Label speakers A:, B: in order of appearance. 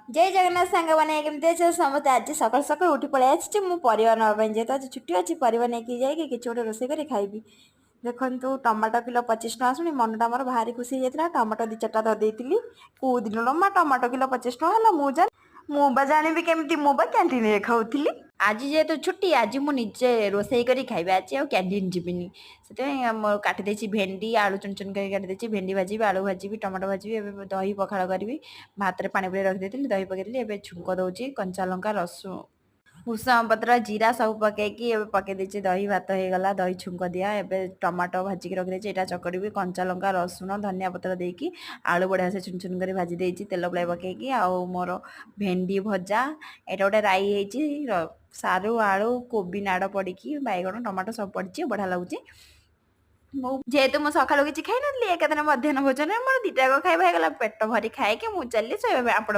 A: जय जगन्नाथ सांग मैंने केमती अच्छे समस्त आज सकाल सकाल उठी पड़े आसी मु परिवा नापी जेहेतु आज छुट्टी अच्छी परिवा नहीं जाकि किसी गोटे रोसे कर खाइबी। देखु टमाटो किलो 25 टଙ୍କା शुणी मनटा मोर भारी खुशी होता टमाटो 2-4टा धरदेली कौ दिन मा टमाटो किलो 25 ଟଙ୍କା है मुझे जानी केमी मुझे कैंटीन खाऊली। आज जेहेतु छुट्टी आज मुझे रोसे कर खाइबा आज कैंटीन जीविनी से काटिदे भेंडी आलू चुन चुन कर काटिदे भेंडी भाजी आलू भाजी टमाटो भाजी दही पखाड़ करी भात में पानी पूरे रखी दही पकईली छुंक दौची कंचा लंका रसुण भूसंग पत्र जीरा सब पकईकी पकई दही भात हो गला दही छुंक दिया एवं टमाटो भाजिक रखी यहाँ चकड़ी कंचा लंका रसुण धनिया पत्र देकी आलू बढ़िया से चुन चुन कर भाजी देती तेल पुलाई पकईकी आउ मोर भेंडी भजा एटा गोटे राई है सारू आलू कोबी नाड़ पड़ी बैगण टमाटो सब पड़ी बढ़िया लगुच जेहेतु मुझे सका किसी खाई नी एक दिन मध्याह्न भोजन मोर 2टा खाଇବା ହେଇଗଲା पेट भरी खाए कि मुझे चली आप